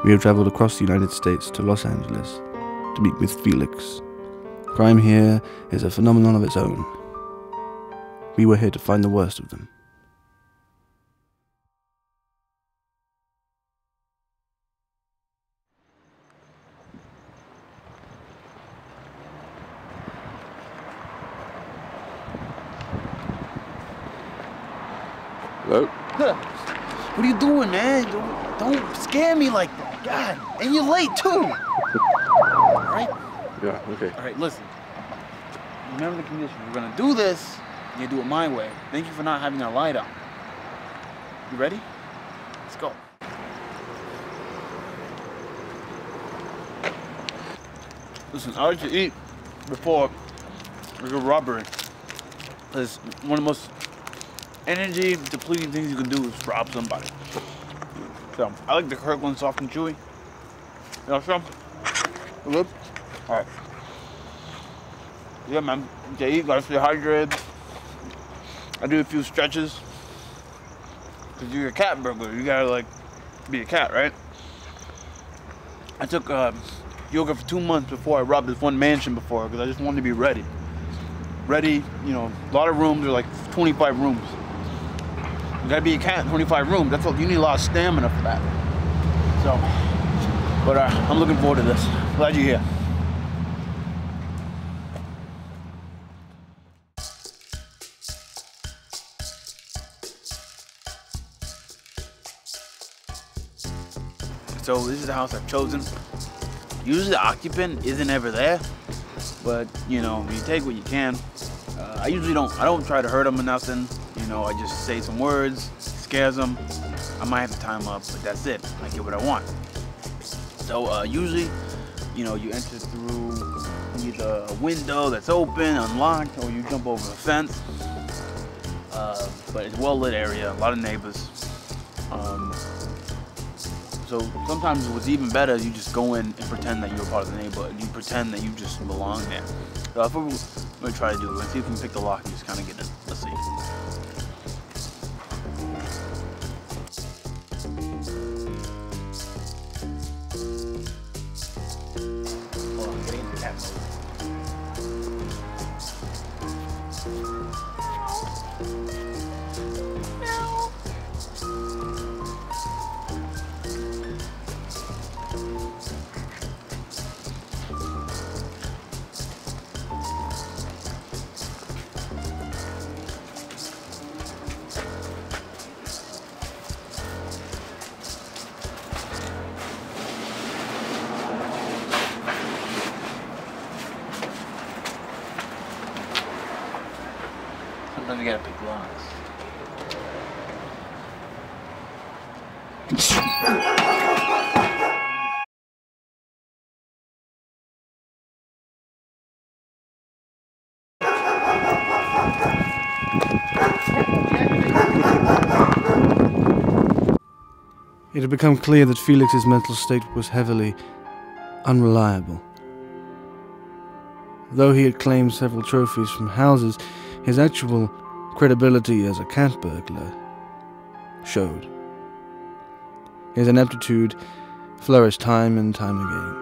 We have traveled across the United States to Los Angeles to meet with Felix. Crime here is a phenomenon of its own. We were here to find the worst of them. Hello? What are you doing, man? Don't scare me like that. God, and you're late too. All right? Yeah, okay. All right, listen. Remember the conditions. We're gonna do this. You do it my way. Thank you for not having that light on. You ready? Let's go. Listen, I like to eat before we go robbery. Because one of the most energy depleting things you can do is rob somebody. So, I like the Kirkland soft and chewy. You know some? You good? Alright. Yeah, man. You eat, gotta stay hydrated. I do a few stretches. Because you're a cat burglar. You gotta, like, be a cat, right? I took yoga for 2 months before I robbed this one mansion before, because I just wanted to be ready. Ready, you know, a lot of rooms. There are like 25 rooms. You gotta be a cat in 25 rooms. That's all. You need a lot of stamina for that. So, but I'm looking forward to this. Glad you're here. So this is the house I've chosen. Usually the occupant isn't ever there, but you know, you take what you can. I don't try to hurt them or nothing. You know, I just say some words, scares them. I might have to tie them up, but that's it. I get what I want. So usually, you know, you enter through either a window that's open, unlocked, or you jump over a fence. But it's a well-lit area, a lot of neighbors. So sometimes what's even better, you just go in and pretend that you're a part of the neighborhood. You pretend that you just belong there. So that's what we're going to try to do. Let's see if we can pick the lock and just kind of get in. Let's see. Hold on, getting into cat mode. Sometimes you gotta pick locks. It had become clear that Felix's mental state was heavily unreliable. Though he had claimed several trophies from houses, his actual credibility as a cat burglar showed. His ineptitude flourished time and time again.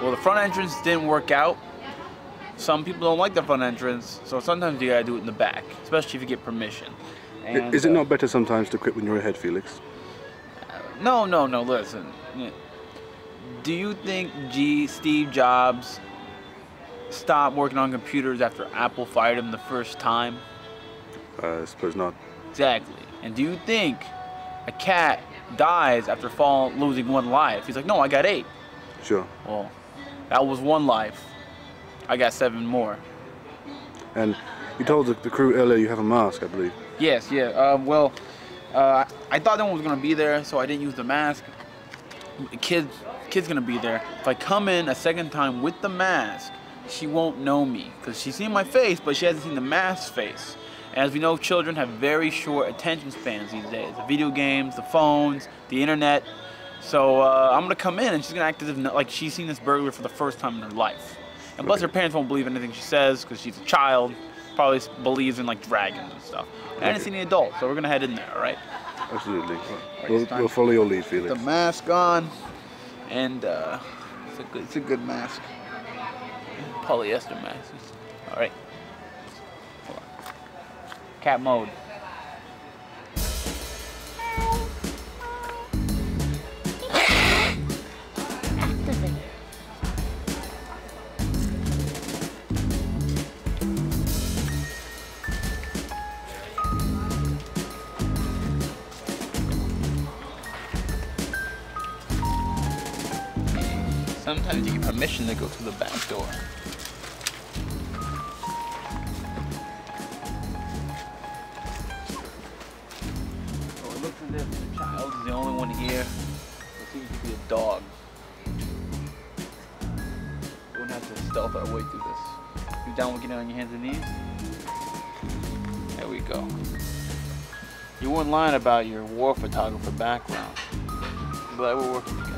Well, the front entrance didn't work out. Some people don't like the front entrance, so sometimes you gotta do it in the back, especially if you get permission. And, Is it not better sometimes to quit when you're ahead, Felix? No, listen. Do you think Steve Jobs stopped working on computers after Apple fired him the first time? I suppose not. Exactly. And do you think a cat dies after losing one life? He's like, no, I got 8. Sure. Well, that was 1 life. I got 7 more. And you told the crew earlier you have a mask, I believe. Yes, yeah. Well, I thought no one was gonna be there, so I didn't use the mask. Kid's gonna be there. If I come in a second time with the mask, she won't know me because she's seen my face, but she hasn't seen the mask's face. And as we know, children have very short attention spans these days. The video games, the phones, the internet. So I'm gonna come in and she's gonna act as if like she's seen this burglar for the first time in her life. And plus, her parents won't believe anything she says because she's a child. Probably believes in like dragons and stuff. And I didn't see any adults, so we're gonna head in there, all right? Absolutely. We'll follow your lead, Felix. The mask on, and it's a good mask. Polyester mask. All right. Hold on. Cat mode. Sometimes you get permission to go through the back door. So it looks as if the child is the only one here. There seems to be a dog. We're gonna have to stealth our way through this. You down with getting on your hands and knees? There we go. You weren't lying about your war photographer background. I'm glad we're working together.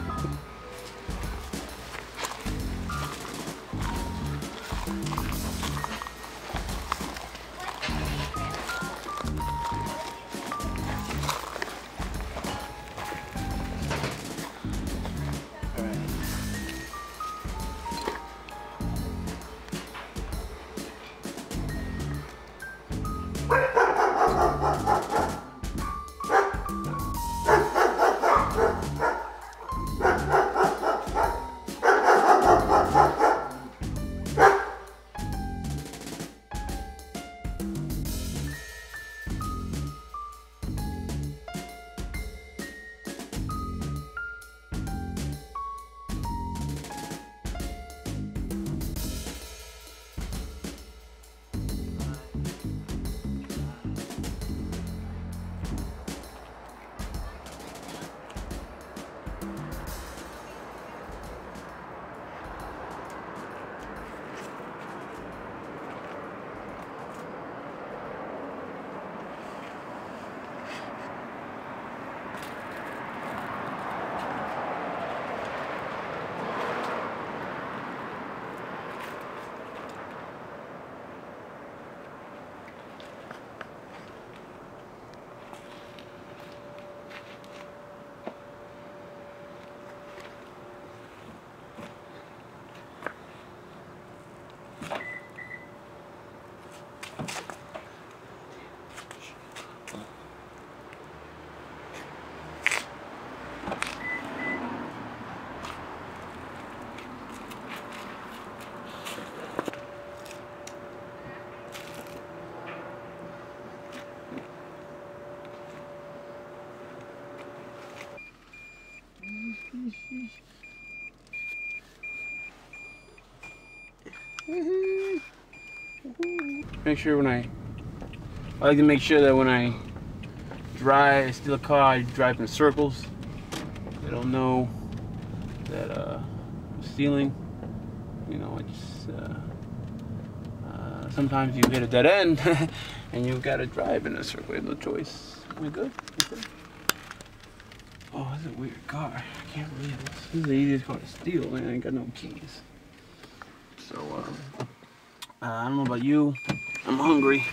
Make sure I like to make sure that when I steal a car, I drive in circles. They don't know that I'm stealing. You know, I just sometimes you hit a dead end and you've got to drive in a circle. You have no choice. We good? We good? Oh, this is a weird car. I can't believe this. This is the easiest car to steal, man. I ain't got no keys. So, I don't know about you. I'm hungry.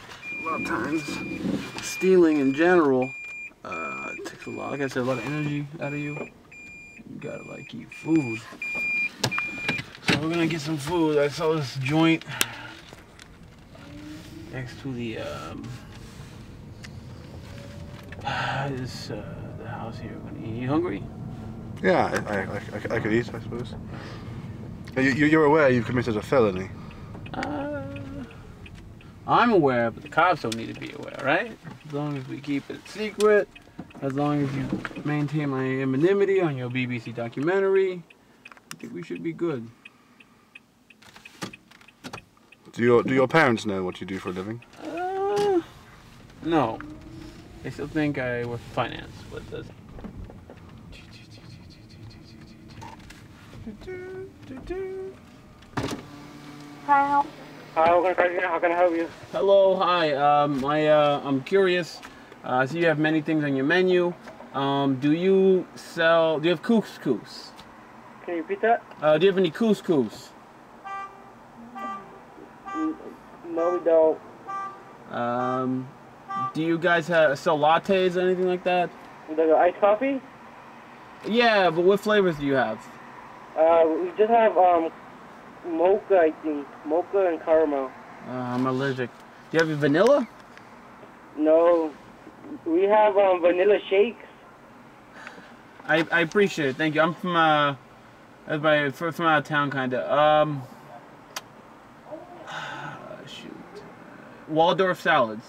A lot of times, stealing in general takes a lot. Like I said, a lot of energy out of you. You gotta like eat food. So we're gonna get some food. I saw this joint next to the the house here. You hungry? Yeah, I could eat, I suppose. You're aware you've committed a felony? I'm aware, but the cops don't need to be aware, right? As long as we keep it secret, as long as you maintain my anonymity on your BBC documentary, I think we should be good. Do your parents know what you do for a living? No. They still think I work finance, but that's... Hi, how can I help you? Hello, hi. I'm curious. I see you have many things on your menu. Do you have couscous? Can you repeat that? Do you have any couscous? No, we don't. Do you guys sell lattes or anything like that? Like iced coffee? Yeah, but what flavors do you have? We just have mocha, I think. Mocha and caramel. I'm allergic. Do you have your vanilla? No, we have vanilla shakes. I appreciate it. Thank you. I'm from out of town, kinda. Shoot. Waldorf salads.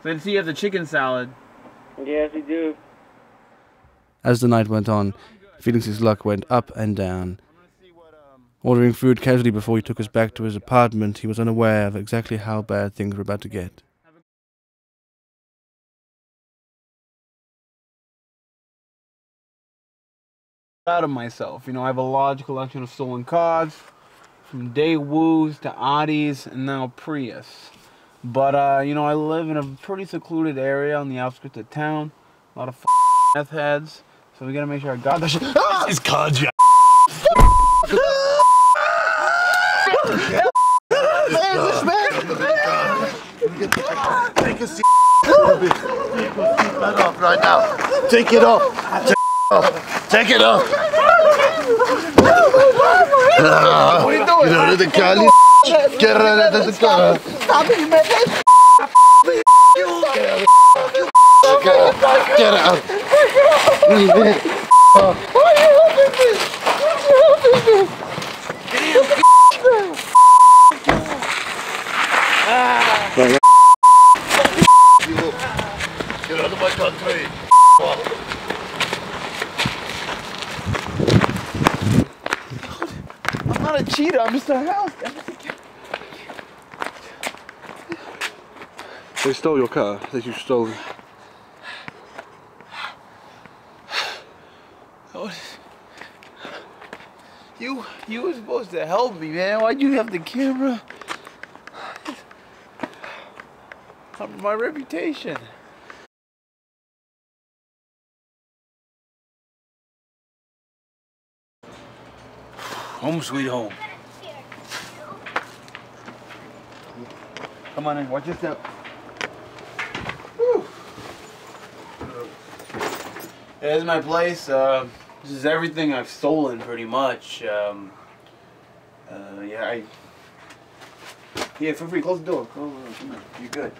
So I see you have the chicken salad. Yes, we do. As the night went on, Felix's luck went up and down. Ordering food casually before he took us back to his apartment, he was unaware of exactly how bad things were about to get. Proud of myself. You know, I have a large collection of stolen cars, from Daewoo's to Audis and now Prius. But you know, I live in a pretty secluded area on the outskirts of town. A lot of meth heads, so we gotta make sure I got that shit. Ah! It's called you. Take a seat. That off right now. Take it off. Take it off. What are you doing? Get out of the car. Get out of the car. Stop it, man. Get out. Why are you holding me? Get out of my country. I'm not a cheater, I'm just a house. They stole your car. You stole. You were supposed to help me, man. Why'd you have the camera? My reputation. Home sweet home. Come on in, watch your step. Whew. This is my place. This is everything I've stolen, pretty much. Yeah, feel free, close the door. Come on. You're good.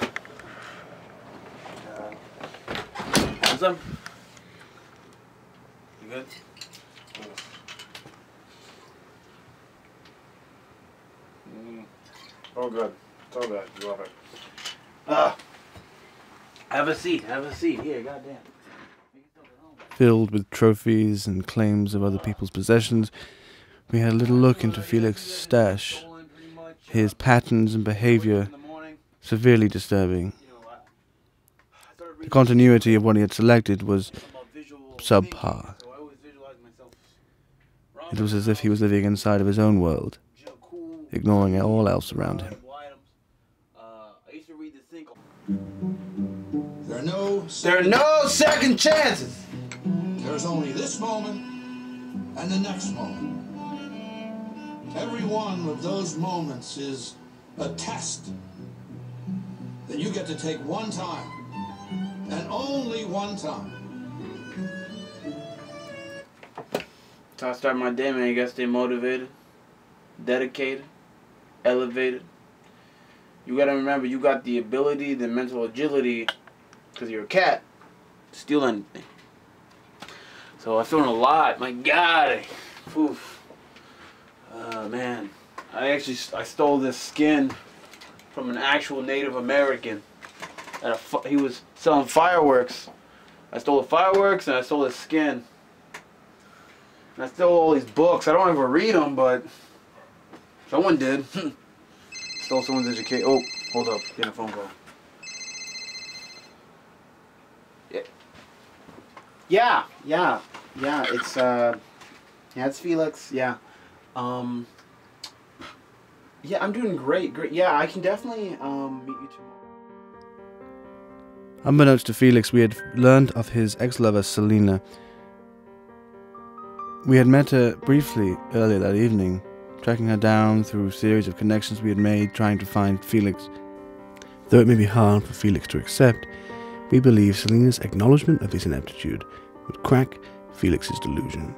What's up? You good? Oh, good. It's all good. You love it. Have a seat. Here, goddamn. Filled with trophies and claims of other people's possessions, we had a little look into Felix's stash. His patterns and behavior severely disturbing. The continuity of what he had selected was subpar. It was as if he was living inside of his own world, ignoring all else around him. There are no second chances. There's only this moment and the next moment. Every one of those moments is a test that you get to take one time, and only one time. So I start my day, man. You gotta stay motivated, dedicated, elevated. You gotta remember, you got the ability, the mental agility, because you're a cat, to steal anything. So I've thrown a lot. My God, oof. Man, I stole this skin from an actual Native American. He was selling fireworks. I stole the fireworks and I stole his skin. And I stole all these books. I don't ever read them, but Someone did. Stole someone's education. Oh, hold up. Getting a phone call. Yeah. It's it's Felix. Yeah. Yeah, I'm doing great. Yeah, I can definitely meet you tomorrow. Unbeknownst to Felix, we had learned of his ex-lover Selena. We had met her briefly earlier that evening, tracking her down through a series of connections we had made trying to find Felix. Though it may be hard for Felix to accept, we believe Selena's acknowledgement of his ineptitude would crack Felix's delusion.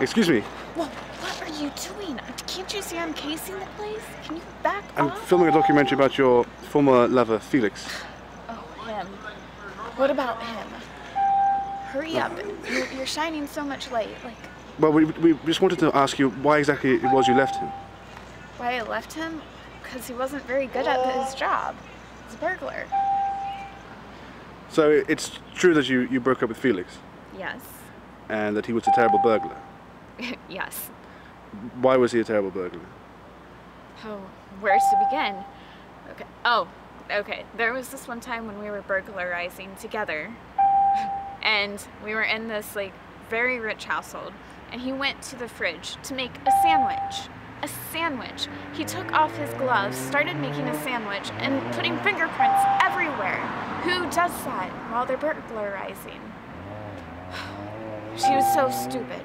Excuse me. Well, what are you doing? Can't you see I'm casing the place? Can you back I'm off? filming a documentary about your former lover, Felix. Oh, him. What about him? Hurry up. You're shining so much light. Like, Well, we just wanted to ask you why exactly it was you left him. why I left him? Because he wasn't very good at his job. He's a burglar. So it's true that you broke up with Felix Yes. and that he was a terrible burglar. Yes. Why was he a terrible burglar? Oh, where's to begin? Okay. Oh, okay. There was this one time when we were burglarizing together, and we were in this like very rich household, and he went to the fridge to make a sandwich. A sandwich. He took off his gloves, started making a sandwich, and putting fingerprints everywhere. Who does that while they're burglarizing? She was so stupid.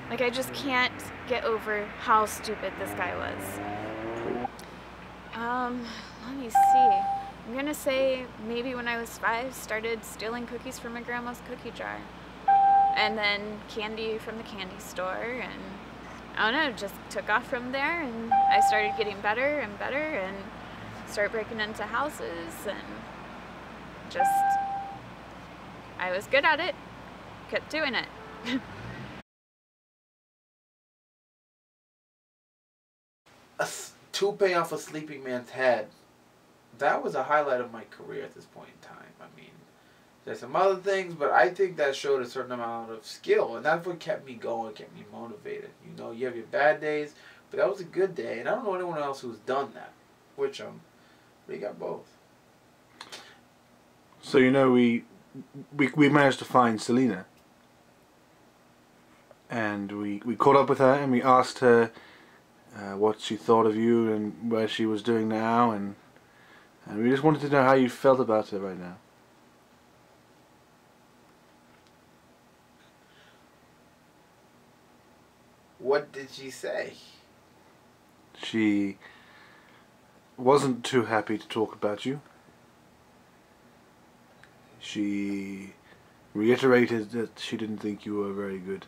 Like, I just can't get over how stupid this guy was. Let me see. I'm gonna say maybe when I was 5, started stealing cookies from my grandma's cookie jar. And then candy from the candy store, and I don't know, just took off from there, and I started getting better and better, and started breaking into houses, and just, I was good at it, kept doing it. A toupee off a sleeping man's head. That was a highlight of my career at this point in time. I mean, there's some other things, but I think that showed a certain amount of skill, and that's what kept me going, kept me motivated. You know, you have your bad days, but that was a good day, and I don't know anyone else who's done that, which we got both. So you know we managed to find Selena, and we caught up with her and we asked her what she thought of you and where she was doing now, and we just wanted to know how you felt about her right now. What did she say? She wasn't too happy to talk about you. She reiterated that she didn't think you were a very good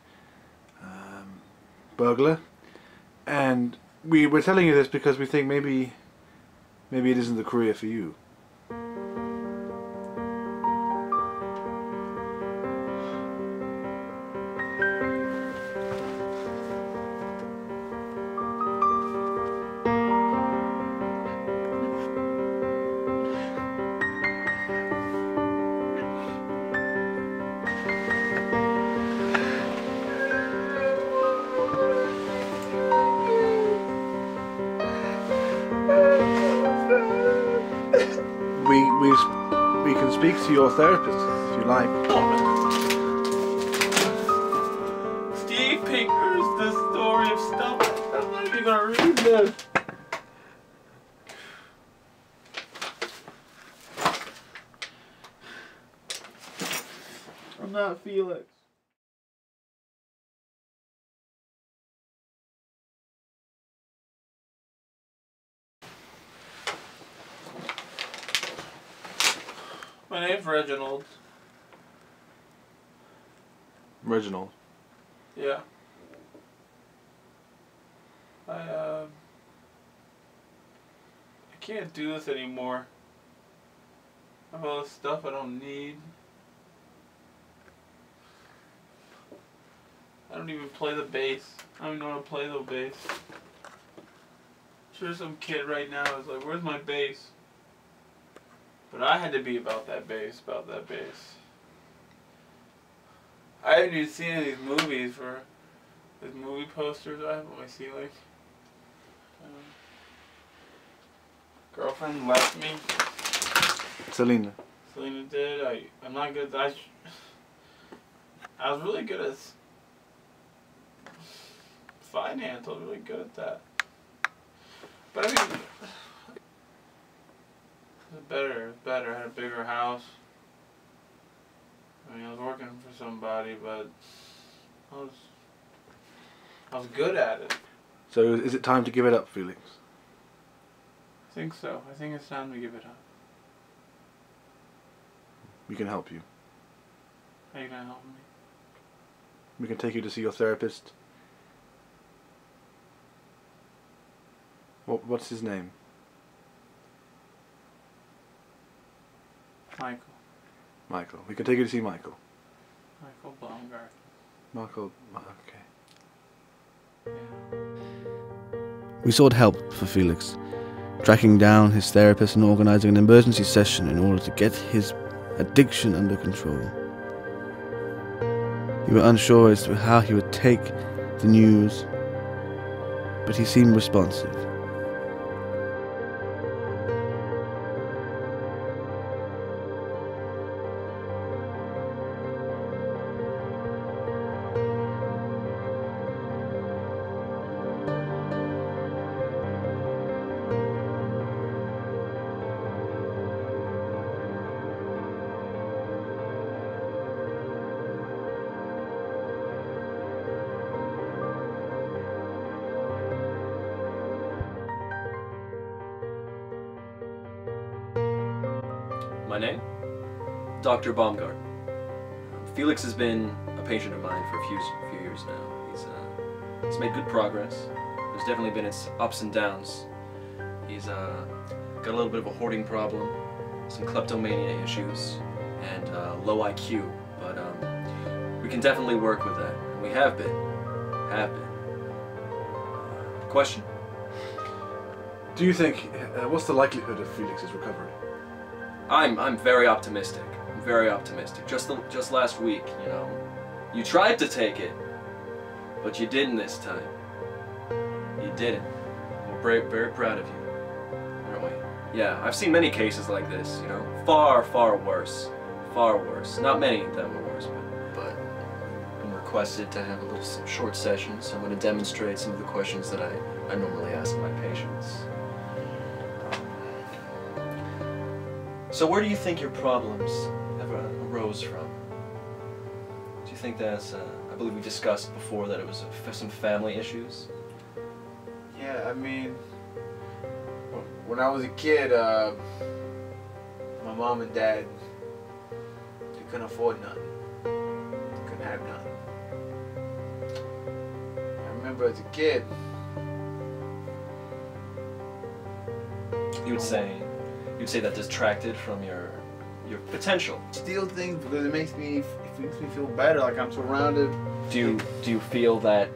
burglar, and we were telling you this because we think maybe it isn't the career for you. We can speak to your therapist if you like. Steve Pinker's The Story of Stuff. I'm not even gonna read this. I'm not Felix. My name's Reginald. Reginald. Yeah. I can't do this anymore. I have all this stuff I don't need. I don't even play the bass. I don't even know how to play the bass. I'm sure some kid right now is like, where's my bass? But I had to be about that bass, I haven't even seen any of these movies for these movie posters I have on my ceiling. Girlfriend left me. Selena. Selena did. I'm not good at that. I was really good at finance. I was really good at that. But I mean, it was better. I had a bigger house. I mean, I was working for somebody, but I was good at it. So is it time to give it up, Felix? I think so. I think it's time to give it up. We can help you. How are you gonna help me? We can take you to see your therapist. What's his name? Michael. Michael. We can take you to see Michael. Michael Baumgart. Michael. Okay. Yeah. We sought help for Felix, tracking down his therapist and organizing an emergency session in order to get his addiction under control. We were unsure as to how he would take the news, but he seemed responsive. My name? Dr. Baumgart. Felix has been a patient of mine for a few years now. He's made good progress. There's definitely been its ups and downs. He's got a little bit of a hoarding problem, some kleptomania issues, and low IQ. But we can definitely work with that, and we have been. Question? Do you think, what's the likelihood of Felix's recovery? I'm very optimistic. I'm very optimistic. Just last week, you know, you tried to take it, but you didn't this time. You didn't. We're very proud of you, aren't we? Yeah, I've seen many cases like this, you know, far worse. Far worse. Not many of them were worse, but I'm requested to have a little short session, so I'm going to demonstrate some of the questions that I normally ask my patients. So where do you think your problems ever arose from? Do you think that's, I believe we discussed before that it was some family issues? Yeah, I mean, when I was a kid, my mom and dad, they couldn't afford nothing. They couldn't have nothing. I remember as a kid. You'd say that distracted from your potential. Steal things because it makes me feel better, like I'm surrounded. Do you feel that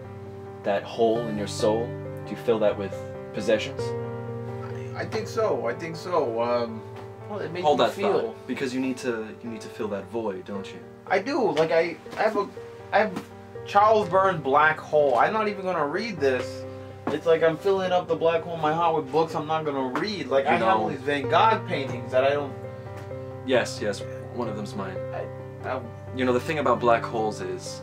hole in your soul? Do you fill that with possessions? I think so. Well, it makes Hold me that feel. thought, because you need to fill that void, don't you? I do. Like I have Charles Burns' Black Hole. I'm not even gonna read this. It's like I'm filling up the black hole in my heart with books I'm not gonna read. Like I have all these Van Gogh paintings that I don't. Yes, one of them's mine. You know, the thing about black holes is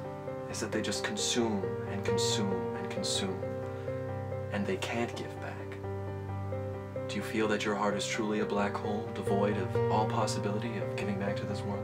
that they just consume and consume and consume, and they can't give back. Do you feel that your heart is truly a black hole, devoid of all possibility of giving back to this world?